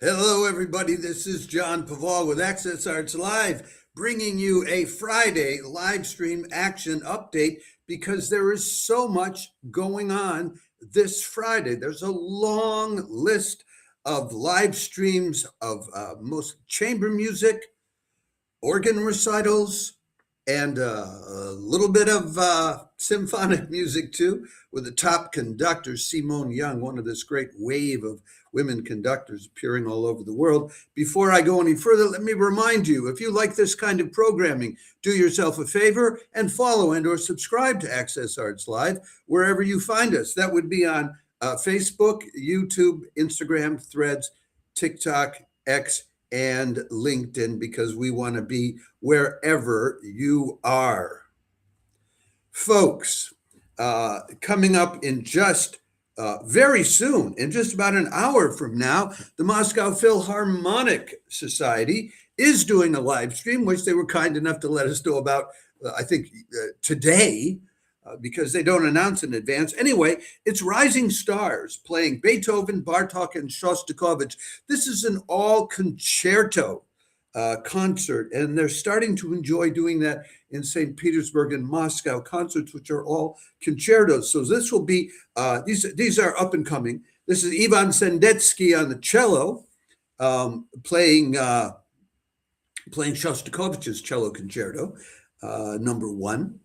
Hello, everybody. This is John Paval with Access Arts Live, bringing you a Friday live stream action update because there is so much going on this Friday. There's a long list of live streams of most chamber music, organ recitals, and a little bit of symphonic music too, with the top conductor, Simone Young, one of this great wave of women conductors appearing all over the world. Before I go any further, let me remind you, if you like this kind of programming, do yourself a favor and follow and or subscribe to Access Arts Live wherever you find us. That would be on Facebook, YouTube, Instagram, Threads, TikTok, X, and LinkedIn, because we want to be wherever you are. Folks, coming up in just very soon, in just about an hour from now, the Moscow Philharmonic Society is doing a live stream, which they were kind enough to let us know about, I think, today, because they don't announce in advance. Anyway, it's Rising Stars playing Beethoven, Bartok, and Shostakovich. This is an all concerto concert, and they're starting to enjoy doing that in St. Petersburg and Moscow, concerts which are all concertos. So this will be, these are up and coming. This is Ivan Sendetsky on the cello, playing Shostakovich's cello concerto, number 1.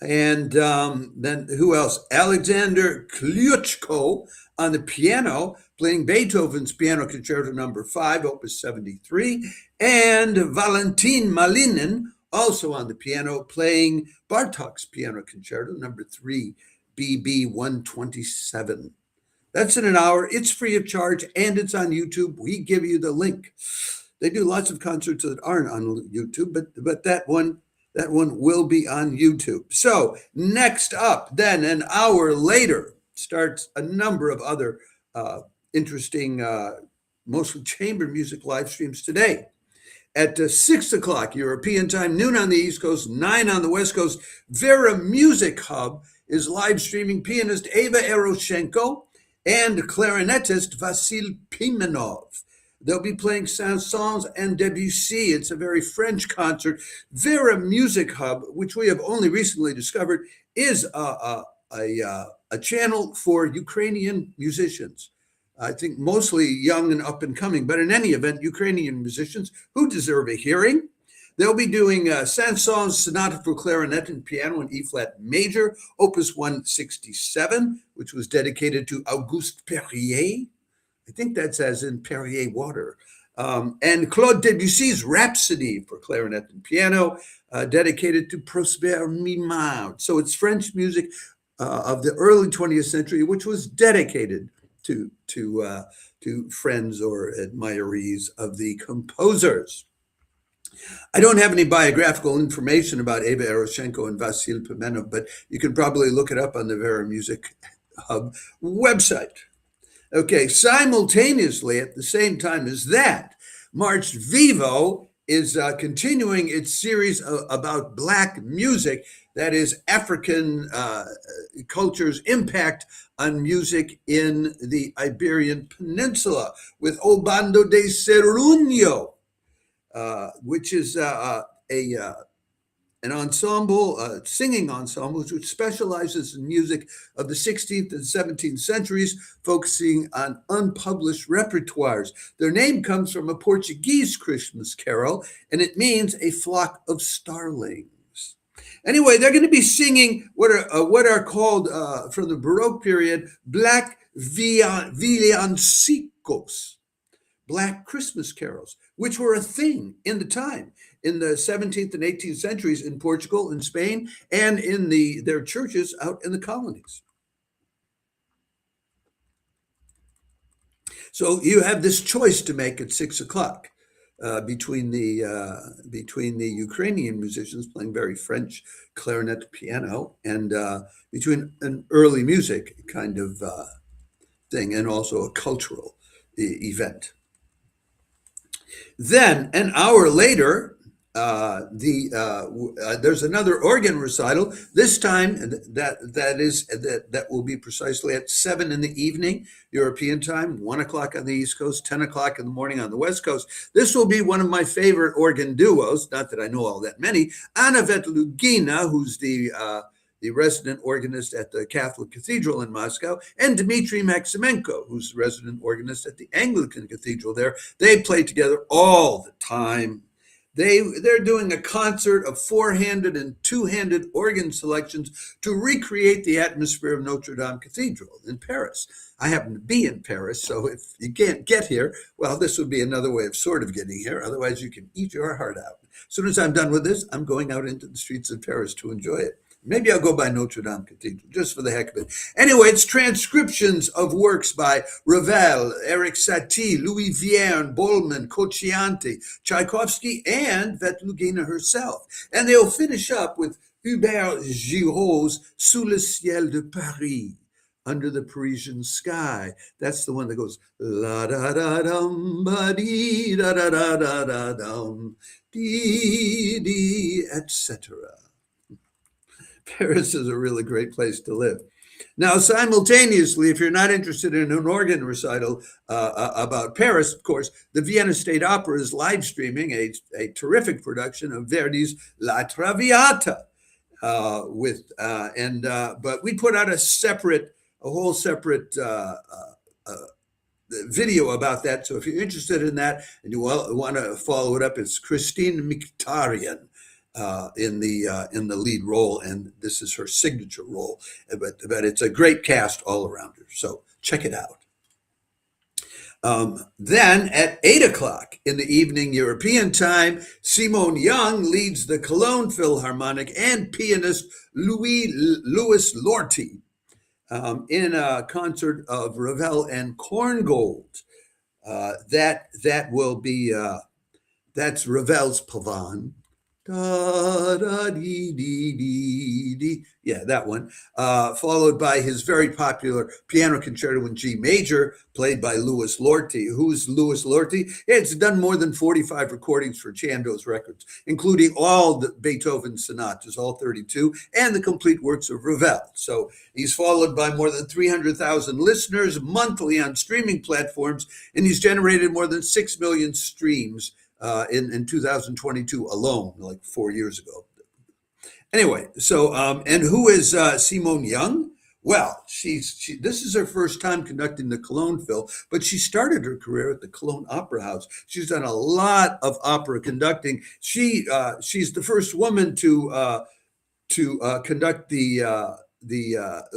And then who else? Alexander Klyuchko on the piano, playing Beethoven's Piano Concerto number 5, Opus 73, and Valentin Malinin, also on the piano, playing Bartok's Piano Concerto number 3, BB 127. That's in an hour. It's free of charge, and it's on YouTube. We give you the link. They do lots of concerts that aren't on YouTube, but that one will be on YouTube. So next up, then an hour later, starts a number of other interesting, mostly chamber music live streams today. At 6 o'clock European time, noon on the East Coast, 9 on the West Coast, Vere Music Hub is live streaming pianist Eva Eroshenko and clarinetist Vasyl Pimenov. They'll be playing Saint-Saëns and Debussy. It's a very French concert. Vere Music Hub, which we have only recently discovered, is a channel for Ukrainian musicians. I think mostly young and up and coming, but in any event, Ukrainian musicians who deserve a hearing. They'll be doing Saint-Saëns Sonata for Clarinet and Piano in E-flat major, Opus 167, which was dedicated to Auguste Perrier. I think that's as in Perrier water. And Claude Debussy's Rhapsody for clarinet and piano, dedicated to Prosper Mimard. So it's French music of the early 20th century, which was dedicated to friends or admirees of the composers. I don't have any biographical information about Eva Eroshenko and Vasyl Pimenov, but you can probably look it up on the Vere Music Hub website. Okay, simultaneously at the same time as that, March Vivo is continuing its series about Black music, that is African culture's impact on music in the Iberian Peninsula, with O Bando de Surunyo, which is an ensemble, singing ensemble, which specializes in music of the 16th and 17th centuries, focusing on unpublished repertoires. Their name comes from a Portuguese Christmas carol, and it means a flock of starlings. Anyway, they're going to be singing what are called, from the Baroque period, Black villancicos, Black Christmas carols, which were a thing in the time, in the 17th and 18th centuries in Portugal and Spain, and in their churches out in the colonies. So you have this choice to make at 6 o'clock between the Ukrainian musicians playing very French clarinet piano, and between an early music kind of thing and also a cultural event. Then an hour later, there's another organ recital. This time that will be precisely at 7 in the evening European time, 1 o'clock on the East Coast, 10 o'clock in the morning on the West Coast. This will be one of my favorite organ duos. Not that I know all that many. Anna Vetlugina, who's the resident organist at the Catholic Cathedral in Moscow, and Dmitry Maksimenko, who's the resident organist at the Anglican Cathedral there. They play together all the time. They're doing a concert of four-handed and two-handed organ selections to recreate the atmosphere of Notre Dame Cathedral in Paris. I happen to be in Paris, so if you can't get here, well, this would be another way of sort of getting here. Otherwise, you can eat your heart out. As soon as I'm done with this, I'm going out into the streets of Paris to enjoy it. Maybe I'll go by Notre Dame Cathedral, just for the heck of it. Anyway, it's transcriptions of works by Ravel, Eric Satie, Louis Vierne, Bollmann, Cocciante, Tchaikovsky, and Vetlugina herself. And they'll finish up with Hubert Giraud's Sous le ciel de Paris, Under the Parisian Sky. That's the one that goes la da da dum ba dee da da da da da dum dee dee, etc. Paris is a really great place to live. Now, simultaneously, if you're not interested in an organ recital about Paris, of course, the Vienna State Opera is live streaming a terrific production of Verdi's La Traviata. But we put out a whole separate video about that. So if you're interested in that and you want to follow it up, it's Christine Mkhitaryan in the lead role, and this is her signature role. But it's a great cast all around her. So check it out. Then at 8 o'clock in the evening European time, Simone Young leads the Cologne Philharmonic and pianist Louis Lorty in a concert of Ravel and Korngold. That will be that's Ravel's Pavan. Da, da, dee, dee, dee, dee. Yeah, that one. Followed by his very popular piano concerto in G major, played by Louis Lorty. Who's Louis Lorty? It's done more than 45 recordings for Chandos Records, including all the Beethoven sonatas, all 32, and the complete works of Ravel. So he's followed by more than 300,000 listeners monthly on streaming platforms, and he's generated more than 6 million streams in 2022 alone, like 4 years ago. Anyway, so and who is Simone Young? Well, this is her first time conducting the Cologne Phil, but she started her career at the Cologne Opera House. She's done a lot of opera conducting. She's the first woman to conduct the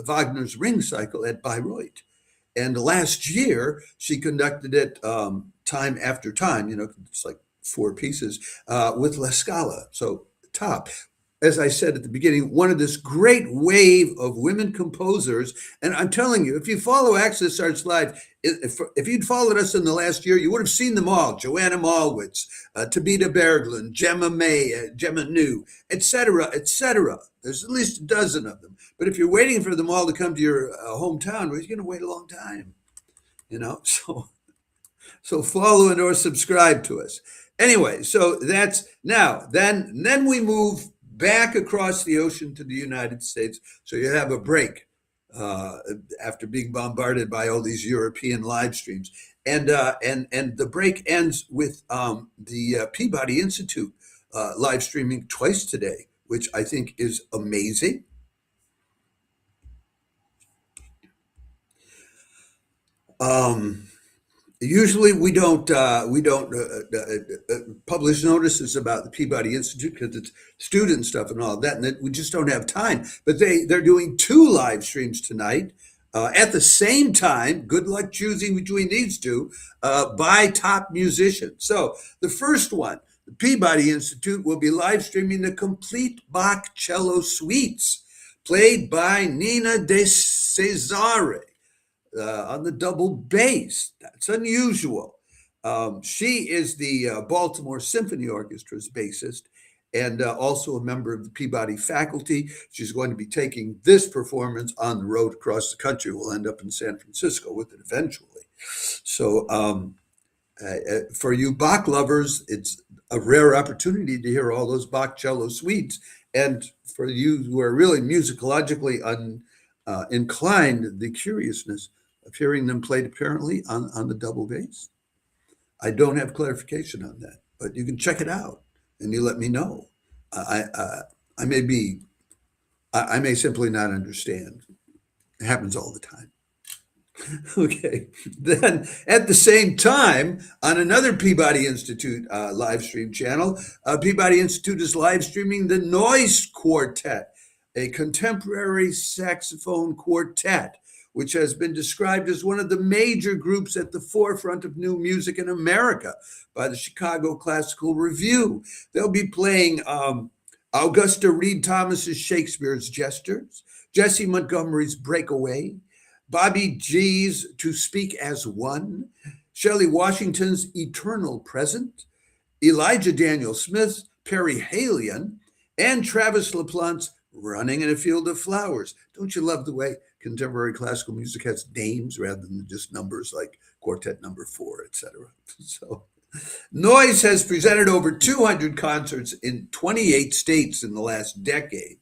Wagner's Ring Cycle at Bayreuth. And last year, she conducted it time after time, it's like 4 pieces, with La Scala, so top. As I said at the beginning, one of this great wave of women composers, and I'm telling you, if you follow Access Arts Live, if you'd followed us in the last year, you would have seen them all: Joanna Malwitz, Tabita Berglund, Gemma May, Gemma New, etc., etc. There's at least a dozen of them. But if you're waiting for them all to come to your hometown, well, you're going to wait a long time, So follow and or subscribe to us. Anyway, so that's now. Then we move back across the ocean to the United States. So you have a break after being bombarded by all these European live streams, and the break ends with the Peabody Institute live streaming twice today, which I think is amazing. Usually we don't publish notices about the Peabody Institute because it's student stuff and all that, and we just don't have time. But they're doing 2 live streams tonight at the same time. Good luck choosing between these 2 by top musicians. So the first one, the Peabody Institute, will be live streaming the complete Bach cello suites played by Nina de Cesare. On the double bass. That's unusual. She is the Baltimore Symphony Orchestra's bassist and also a member of the Peabody faculty. She's going to be taking this performance on the road across the country. We'll end up in San Francisco with it eventually. So For you Bach lovers, it's a rare opportunity to hear all those Bach cello suites. And for you who are really musicologically inclined, the curiousness of hearing them played apparently on the double bass. I don't have clarification on that, but you can check it out and you let me know. I may simply not understand. It happens all the time. Okay. Then at the same time, on another Peabody Institute live stream channel, Peabody Institute is live streaming the Noise Quartet, a contemporary saxophone quartet, which has been described as one of the major groups at the forefront of new music in America by the Chicago Classical Review. They'll be playing Augusta Reed Thomas's Shakespeare's Jesters, Jesse Montgomery's Breakaway, Bobby G's To Speak as One, Shelley Washington's Eternal Present, Elijah Daniel Smith's Perihelion, and Travis LaPlante's Running in a Field of Flowers. Don't you love the way contemporary classical music has names rather than just numbers like Quartet Number 4, etc.? So Noise has presented over 200 concerts in 28 states in the last decade.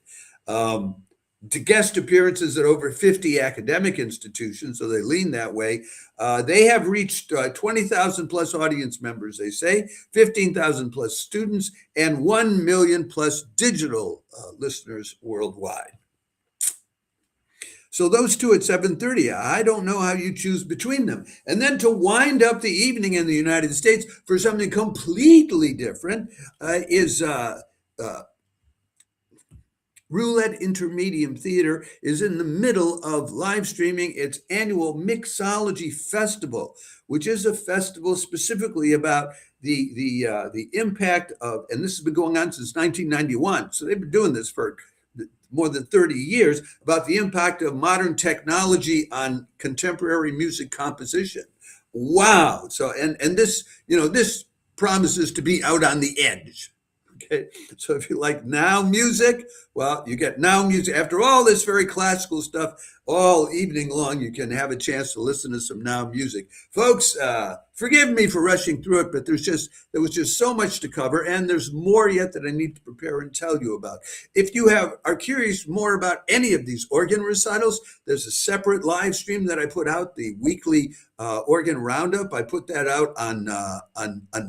To guest appearances at over 50 academic institutions, so they lean that way. They have reached 20,000 plus audience members, they say, 15,000 plus students, and 1 million plus digital listeners worldwide. So those two at 7:30, I don't know how you choose between them. And then to wind up the evening in the United States for something completely different is Roulette Intermedium Theater is in the middle of live streaming its annual Mixology Festival, which is a festival specifically about the impact of, and this has been going on since 1991, so they've been doing this for more than 30 years, about the impact of modern technology on contemporary music composition. Wow. So, and this, this promises to be out on the edge. Okay, so if you like now music, well, you get now music. After all this very classical stuff, all evening long, you can have a chance to listen to some now music. Folks, forgive me for rushing through it, but there was just so much to cover, and there's more yet that I need to prepare and tell you about. If you are curious more about any of these organ recitals, there's a separate live stream that I put out, the weekly organ roundup. I put that out on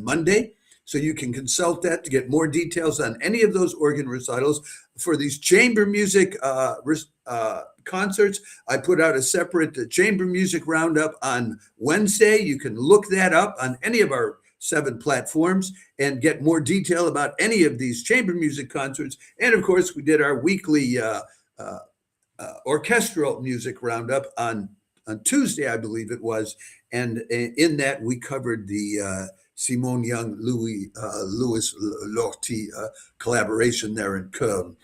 Monday. So you can consult that to get more details on any of those organ recitals. For these chamber music concerts, I put out a separate chamber music roundup on Wednesday. You can look that up on any of our 7 platforms and get more detail about any of these chamber music concerts. And of course, we did our weekly orchestral music roundup on Tuesday, I believe it was. And in that, we covered the Simone Young, Louis Lortie collaboration there in Köln.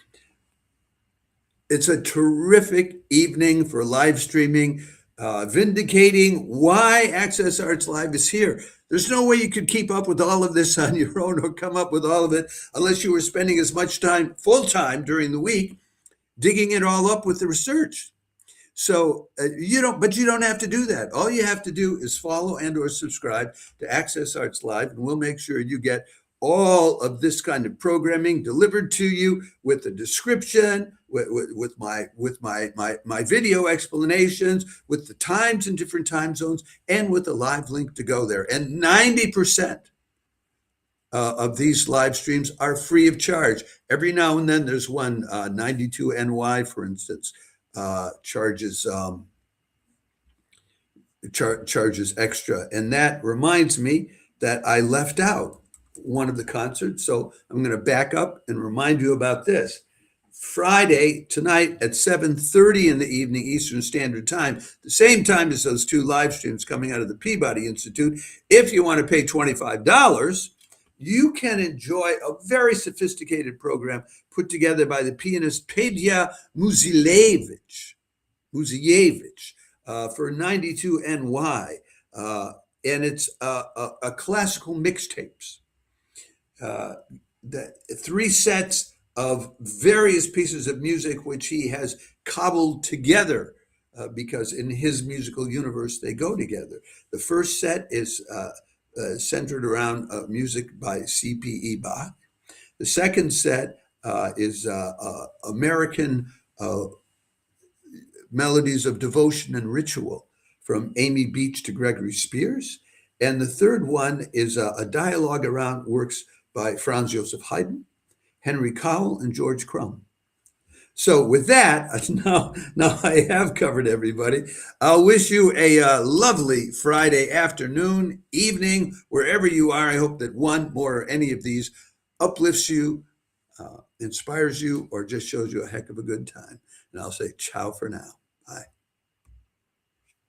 It's a terrific evening for live streaming, vindicating why Access Arts Live is here. There's no way you could keep up with all of this on your own or come up with all of it unless you were spending as much time, full time during the week, digging it all up with the research. So you don't have to do that. All you have to do is follow and or subscribe to Access Arts Live, and we'll make sure you get all of this kind of programming delivered to you with a description, with my video explanations, with the times in different time zones, and with a live link to go there. And 90% of these live streams are free of charge. Every now and then there's one, 92NY, for instance, charges extra. And that reminds me that I left out one of the concerts. So I'm going to back up and remind you about this. Friday tonight at 7:30 in the evening Eastern Standard Time, the same time as those 2 live streams coming out of the Peabody Institute. If you want to pay $25, you can enjoy a very sophisticated program put together by the pianist Pavel Muzievich for 92NY. And it's a classical mixtapes. The 3 sets of various pieces of music which he has cobbled together because in his musical universe they go together. The first set is centered around music by C.P.E. Bach. The second set is American melodies of devotion and ritual from Amy Beach to Gregory Spears. And the third one is a dialogue around works by Franz Joseph Haydn, Henry Cowell, and George Crumb. So with that, now I have covered everybody. I'll wish you a lovely Friday afternoon, evening, wherever you are. I hope that one more or any of these uplifts you, inspires you, or just shows you a heck of a good time. And I'll say ciao for now. Bye.